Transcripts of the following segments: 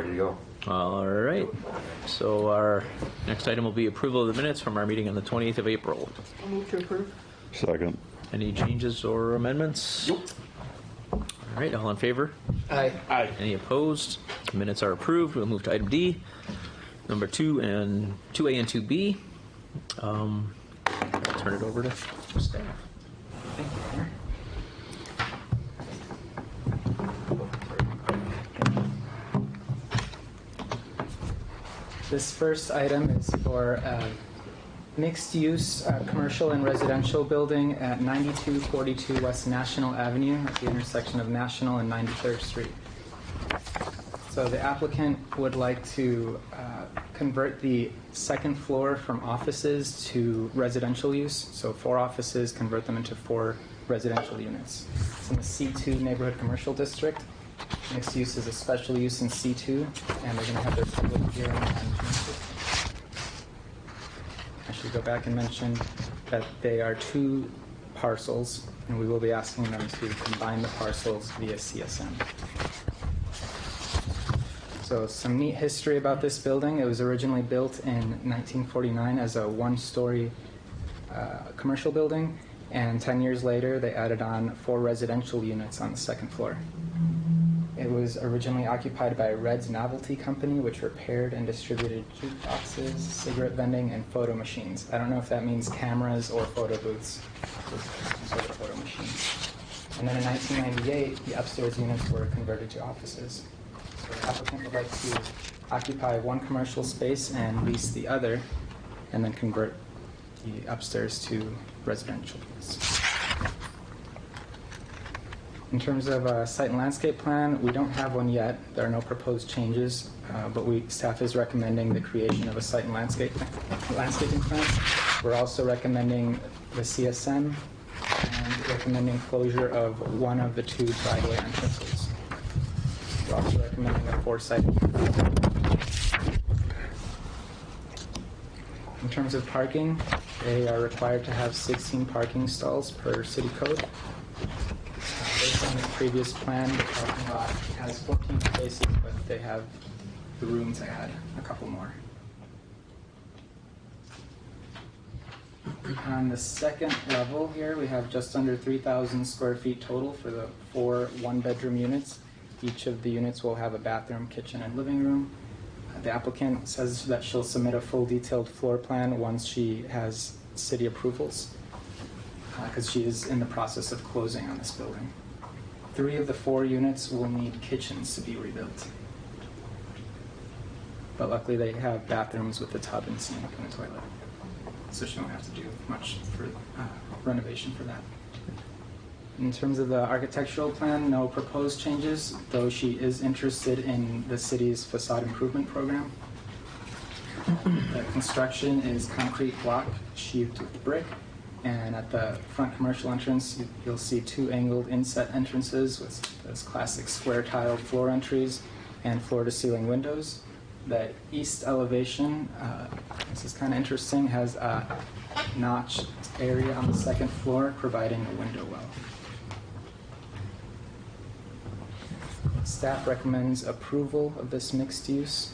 Ready to go. All right. So our next item will be approval of the minutes from our meeting on the 28th of April. I'll move to approve. Second. Any changes or amendments? Nope. All right, all in favor? Aye. Aye. Any opposed? Minutes are approved. We'll move to item D, number 2 and 2A and 2B. I'll turn it over to staff. Thank you, Mayor. This first item is for mixed-use commercial and residential building at 9242 West National Avenue at the intersection of National and 93rd Street. So the applicant would like to convert the second floor from offices to residential use. So 4 offices, convert them into 4 residential units. It's in the C2 neighborhood commercial district. Mixed use is a special use in C2, and they're going to have their public hearing on June 15th. I should go back and mention that they are 2 parcels, and we will be asking them to combine the parcels via CSM. So some neat history about this building. It was originally built in 1949 as a 1-story commercial building, and 10 years later they added on 4 residential units on the second floor. It was originally occupied by Red's Novelty Company, which repaired and distributed jukeboxes, cigarette vending, and photo machines. I don't know if that means cameras or photo booths, some sort of photo machines. And then in 1998, the upstairs units were converted to offices. So the applicant would like to occupy 1 commercial space and lease the other, and then convert the upstairs to residential use. In terms of a site and landscape plan, we don't have one yet. There are no proposed changes, but staff is recommending the creation of a site and landscaping plan. We're also recommending the CSM and recommending closure of 1 of the 2 driveway entrances. We're also recommending a 4-site. In terms of parking, they are required to have 16 parking stalls per city code. Based on the previous plan, the parking lot has 14 spaces, but they have the room to add a couple more. On the second level here, we have just under 3,000 square feet total for the 4 one-bedroom units. Each of the units will have a bathroom, kitchen, and living room. The applicant says that she'll submit a full detailed floor plan once she has city approvals, because she is in the process of closing on this building. 3 of the 4 units will need kitchens to be rebuilt. But luckily they have bathrooms with the tub and sink and the toilet. So she won't have to do much for renovation for that. In terms of the architectural plan, no proposed changes, though she is interested in the city's facade improvement program. The construction is concrete block sheathed with brick. And at the front commercial entrance, you'll see 2 angled inset entrances with those classic square tiled floor entries and floor-to-ceiling windows. The east elevation, this is kind of interesting, has a notched area on the second floor, providing a window well. Staff recommends approval of this mixed use,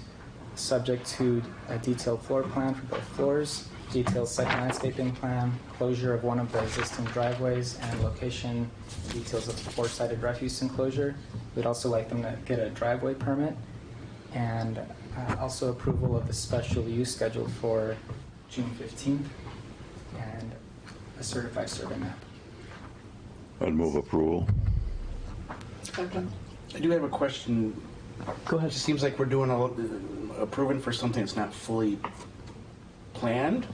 subject to a detailed floor plan for both floors, detailed site landscaping plan, closure of 1 of the existing driveways, and location details of the 4-sided refuse enclosure. We'd also like them to get a driveway permit, and also approval of the special use scheduled for June 15th, and a certified survey map. I'd move approval. Second. I do have a question. Go ahead. It seems like we're doing approving for something that's not fully planned.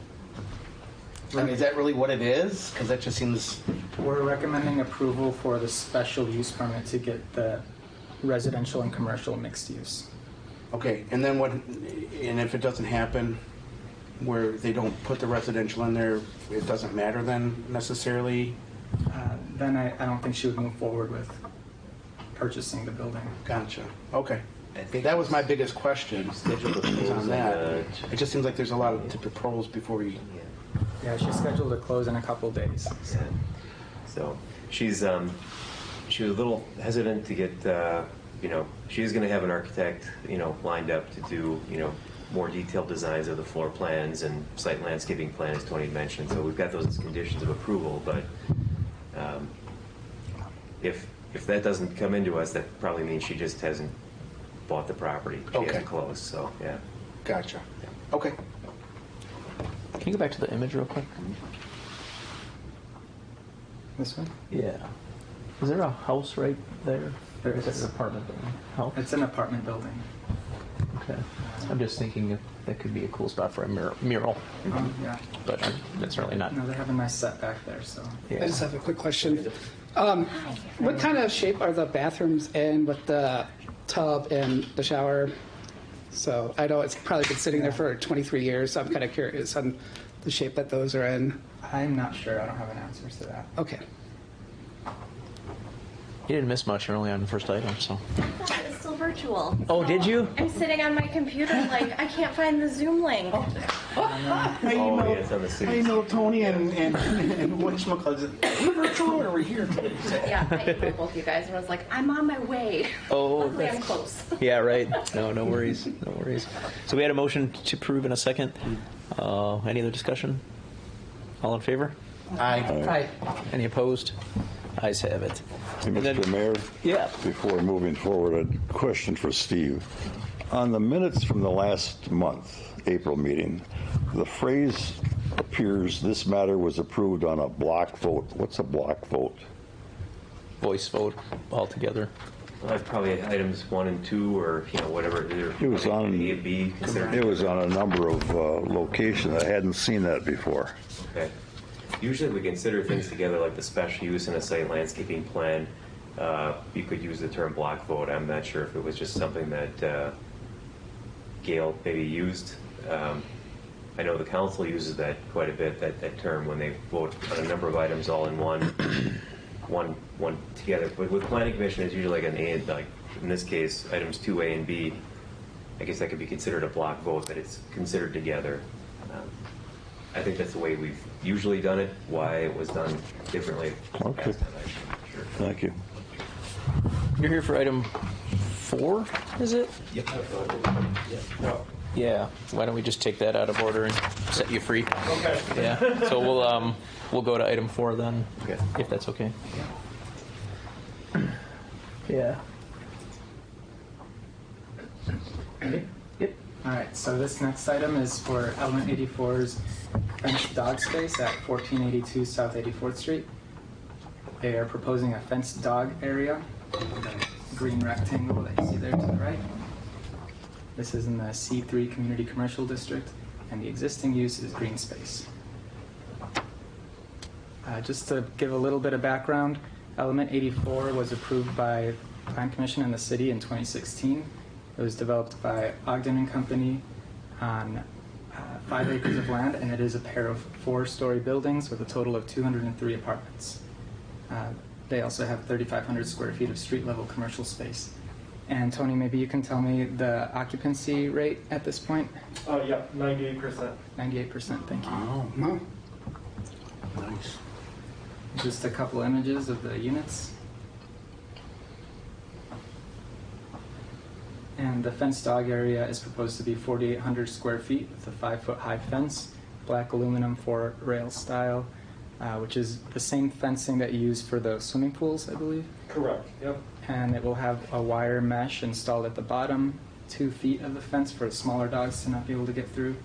I mean, is that really what it is? Because that just seems... We're recommending approval for the special use permit to get the residential and commercial mixed use. Okay, and then what, and if it doesn't happen, where they don't put the residential in there, it doesn't matter then necessarily? Then I don't think she would move forward with purchasing the building. Gotcha. Okay. That was my biggest question on that. It just seems like there's a lot of proposals before we... Yeah, she's scheduled to close in a couple days. So. So she was a little hesitant to get she's going to have an architect, lined up to do, more detailed designs of the floor plans and site landscaping plan, as Tony mentioned. So we've got those as conditions of approval, but if that doesn't come into us, that probably means she just hasn't bought the property. She hasn't closed, so yeah. Gotcha. Okay. Can you go back to the image real quick? This one? Yeah. Is there a house right there? There Or is is. it an apartment building? House? It's an apartment building. Okay. I'm just thinking if that could be a cool spot for a mural, Yeah. but that's certainly not. No, they have a nice setback there, so. Yeah. I just have a quick question. What kind of shape are the bathrooms in with the tub and the shower? So I know it's probably been sitting there for 23 years, so I'm kind of curious on the shape that those are in. I'm not sure. I don't have an answer to that. Okay. You didn't miss much. You're only on the first item, so. I thought it was still virtual. Oh, So did you? I'm sitting on my computer like, I can't find the Zoom link. It's on the city. I know Tony and whatchamacallit. Are we virtual or are we here? Yeah, I emailed both you guys and was like, I'm on my way. Oh, Luckily, I'm close. Yeah, right. No worries. No worries. So we had a motion to approve in a second. Any other discussion? All in favor? Aye. Any opposed? Ayes have it. Hey, And then- Mr. Mayor? Yeah. Before moving forward, a question for Steve. On the minutes from the last month, April meeting, the phrase appears, "This matter was approved on a block vote." What's a block vote? Voice vote altogether. Well, that's probably items 1 and 2, or whatever. It was on- A, B. considered. It was on a number of locations. I hadn't seen that before. Okay. Usually we consider things together like the special use in a site landscaping plan. You could use the term block vote. I'm not sure if it was just something that Gail maybe used. I know the council uses that quite a bit, that term, when they vote on a number of items all in one together. But with planning commission, it's usually like an A, like in this case, items 2A and B. I guess that could be considered a block vote, that it's considered together. I think that's the way we've usually done it. Why it was done differently Okay. last time, I'm not sure. Thank you. You're here for item 4, is it? Yep. Yeah. Why don't we just take that out of order and set you free? Okay. Yeah. So we'll go to item 4 then, Okay. if that's okay. Yeah. Yep. All right, so this next item is for Element 84's fenced dog space at 1482 South 84th Street. They are proposing a fenced dog area, the green rectangle that you see there to the right. This is in the C3 Community Commercial District, and the existing use is green space. Just to give a little bit of background, Element 84 was approved by Plan Commission and the city in 2016. It was developed by Ogden and Company on 5 acres of land, and it is a pair of 4-story buildings with a total of 203 apartments. They also have 3,500 square feet of street-level commercial space. And Tony, maybe you can tell me the occupancy rate at this point? Yeah, 98%. 98%, thank you. Oh, Wow. nice. Just a couple images of the units. And the fenced dog area is proposed to be 4,800 square feet with a 5-foot high fence, black aluminum 4-rail style, which is the same fencing that you use for the swimming pools, I believe. Correct. Yep. And it will have a wire mesh installed at the bottom, 2 feet of the fence for smaller dogs to not be able to get through.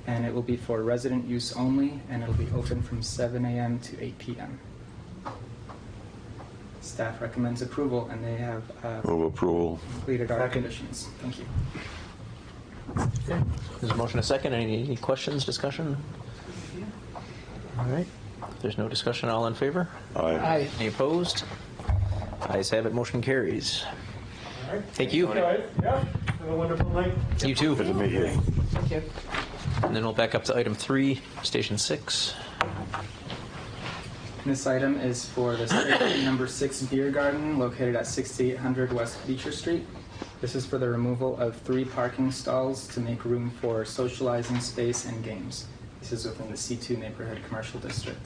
And it will be for resident use only, and it'll be open from 7 a.m. to 8 p.m. Staff recommends approval, and they have Move approval. completed our conditions. Thank you. There's a motion, a second. Any questions, discussion? All right. If there's no discussion, all in favor? Aye. Aye. Any opposed? Ayes have it, motion carries. All right. Thank you. Guys, yeah. Have a wonderful night. You too. Good to meet you. Thank you. And then we'll back up to item 3, Station 6. This item is for the Station Number 6 Beer Garden located at 6800 West Beecher Street. This is for the removal of 3 parking stalls to make room for socializing space and games. This is within the C2 Neighborhood Commercial District.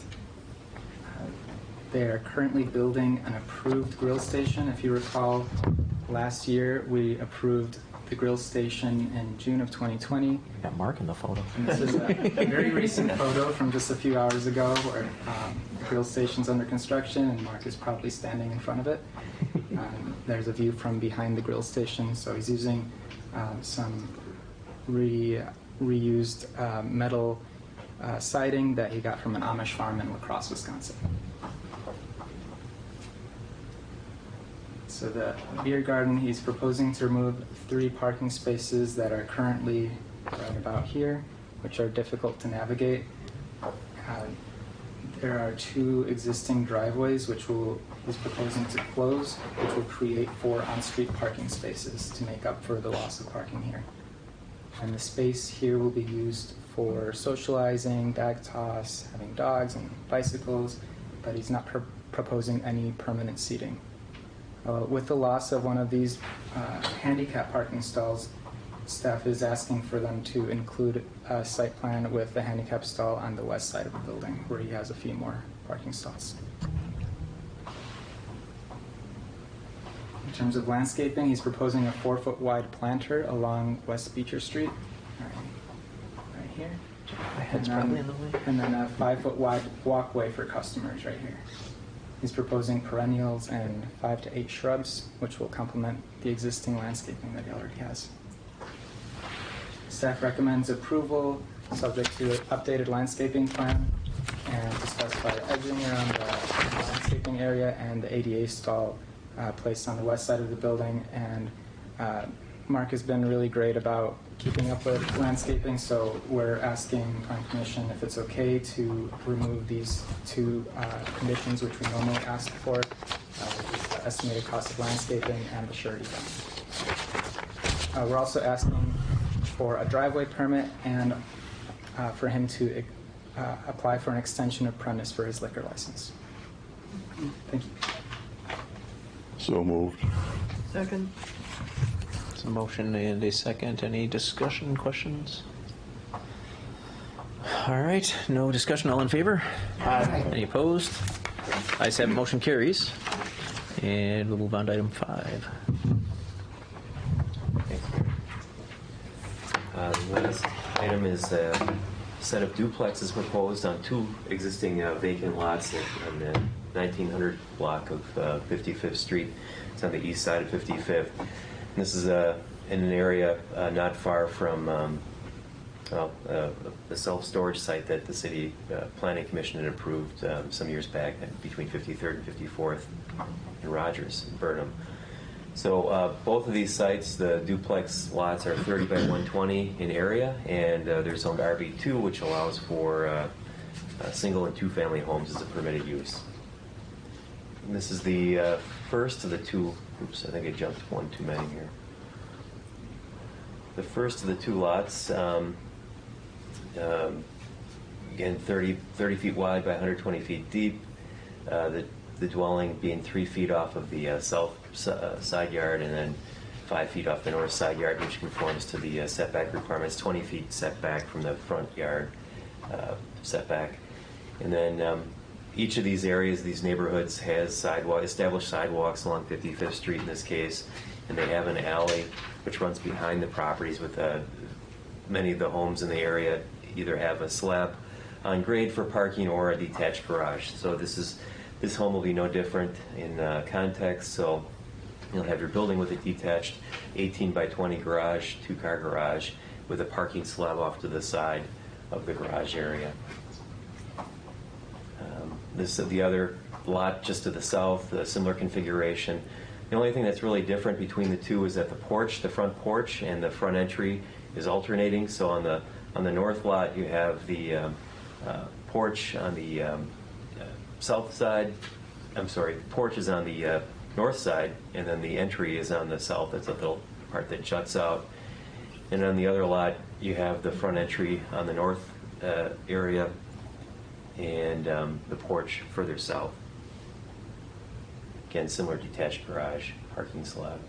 They are currently building an approved grill station. If you recall, Last year, we approved the grill station in June of 2020. Got Mark in the photo. And this is a very recent photo from just a few hours ago where the grill station's under construction and Mark is probably standing in front of it. There's a view from behind the grill station, so he's using some reused metal siding that he got from an Amish farm in La Crosse, Wisconsin. So the beer garden, he's proposing to remove 3 parking spaces that are currently right about here, which are difficult to navigate. There are 2 existing driveways which he's proposing to close, which will create 4 on-street parking spaces to make up for the loss of parking here. And the space here will be used for socializing, bag toss, having dogs and bicycles, but he's not proposing any permanent seating. With the loss of one of these handicap parking stalls, staff is asking for them to include a site plan with the handicap stall on the west side of the building, where he has a few more parking stalls. In terms of landscaping, he's proposing a 4-foot wide planter along West Beecher Street, right here. My head's probably in the way. And then a 5-foot wide walkway for customers right here. He's proposing perennials and 5 to 8 shrubs, which will complement the existing landscaping that he already has. Staff recommends approval, subject to an updated landscaping plan, and to specify edging around the landscaping area and the ADA stall placed on the west side of the building. And Mark has been really great about keeping up with landscaping, so we're asking Plan Commission if it's okay to remove these 2 conditions which we normally ask for, which is the estimated cost of landscaping and the surety bond. We're also asking for a driveway permit and for him to apply for an extension of premise for his liquor license. Thank you. So moved. Second. It's a motion and a second. Any discussion, questions? All right, no discussion. All in favor? Aye. Any opposed? Ayes have it, motion carries. And we'll move on to item 5. The last item is a set of duplexes proposed on 2 existing vacant lots on the 1900 block of 55th Street. It's on the east side of 55th. And this is in an area not far from the self-storage site that the City Planning Commission had approved some years back between 53rd and 54th in Rogers and Burnham. So both of these sites, the duplex lots are 30 by 120 in area, and they're zoned RB2, which allows for single and 2 family homes as a permitted use. And this is the first of the 2, oops, I think I jumped 1 too many here. The first of the 2 lots, again, 30 feet wide by 120 feet deep. The dwelling being 3 feet off of the south side yard and then 5 feet off the north side yard, which conforms to the setback requirements, 20 feet setback from the front yard setback. And then each of these areas, these neighborhoods, has established sidewalks along 55th Street in this case, and they have an alley which runs behind the properties with many of the homes in the area either have a slab on grade for parking or a detached garage. So this home will be no different in context. So you'll have your building with a detached 18 by 20 garage, 2-car garage with a parking slab off to the side of the garage area. The other lot just to the south, a similar configuration. The only thing that's really different between the 2 is that the front porch and the front entry is alternating. So on the north lot, you have the porch on the south side. I'm sorry, the porch is on the north side, and then the entry is on the south. That's a little part that juts out. And on the other lot, you have the front entry on the north area and the porch further south. Again, similar detached garage, parking slab.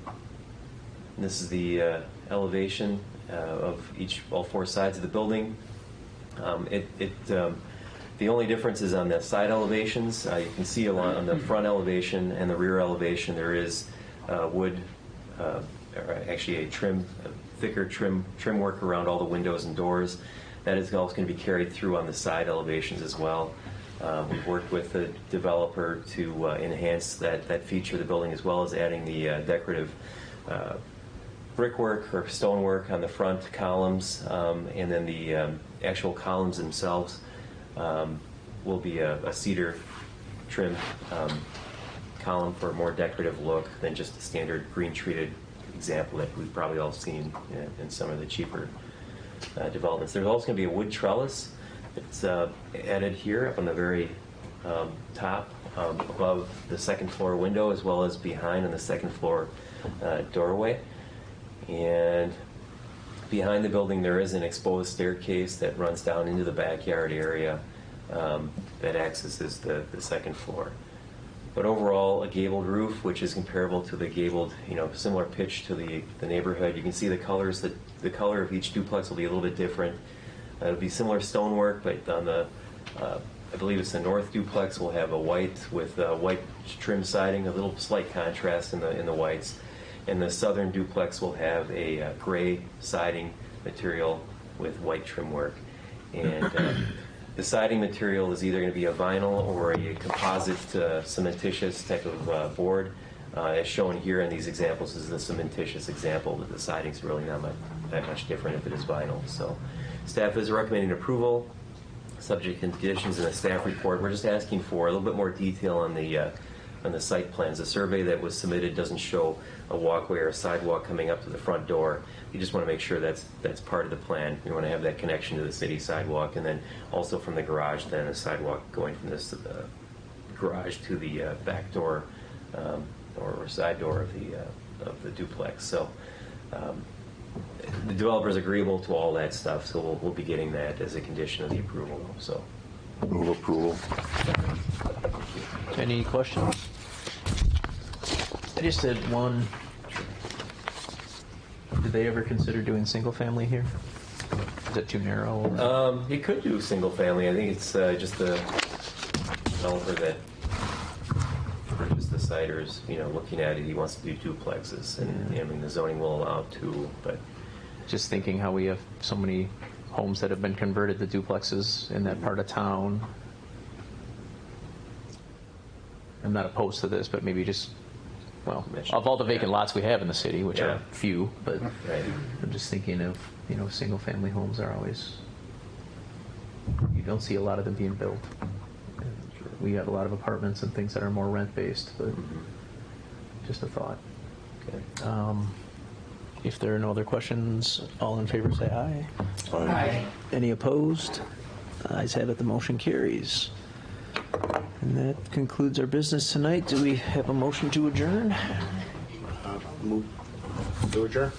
And this is the elevation of all 4 sides of the building. The only difference is on the side elevations. You can see on the front elevation and the rear elevation there is wood, or actually thicker trim work around all the windows and doors. That is also going to be carried through on the side elevations as well. We've worked with the developer to enhance that feature of the building, as well as adding the decorative brickwork or stonework on the front columns, and then the actual columns themselves will be a cedar trim column for a more decorative look than just a standard green treated example that we've probably all seen in some of the cheaper developments. There's also going to be a wood trellis that's added here up on the very top above the second floor window, as well as behind on the second floor doorway. And behind the building there is an exposed staircase that runs down into the backyard area that accesses the second floor. But overall, a gabled roof, which is comparable to the gabled, similar pitch to the neighborhood. You can see the colors, the color of each duplex will be a little bit different. It'll be similar stonework, but on the, I believe it's the north duplex, will have a white with white trim siding, a little slight contrast in the whites. And the southern duplex will have a gray siding material with white trim work. And the siding material is either going to be a vinyl or a composite cementitious type of board. As shown here in these examples is the cementitious example, but the siding's really not that much different if it is vinyl. So staff is recommending approval, subject to conditions in the staff report. We're just asking for a little bit more detail on the site plans. The survey that was submitted doesn't show a walkway or a sidewalk coming up to the front door. You just want to make sure that's part of the plan. You want to have that connection to the city sidewalk, and then also from the garage, then a sidewalk going from this garage to the back door or side door of the duplex. So the developer is agreeable to all that stuff, so we'll be getting that as a condition of the approval. So Move approval. Any questions? I just had one. Did they ever consider doing single family here? Is it too narrow? Or? You could do single family. I think it's just the developer that purchased the site or is looking at it. He wants to do duplexes, and I mean the zoning will allow two. But Just thinking how we have so many homes that have been converted to duplexes in that part of town. I'm not opposed to this, but maybe just, well, of all the vacant lots we have in the city, which are few, but right. I'm just thinking of, single family homes are always, you don't see a lot of them being built. We have a lot of apartments and things that are more rent based, but just a thought. Okay. If there are no other questions, all in favor say aye. Aye. Any opposed? Ayes have it, the motion carries. And that concludes our business tonight. Do we have a motion to adjourn? Move to adjourn.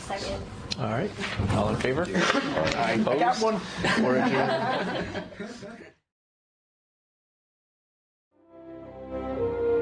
Second. All right. All in favor? I got one. We're adjourned.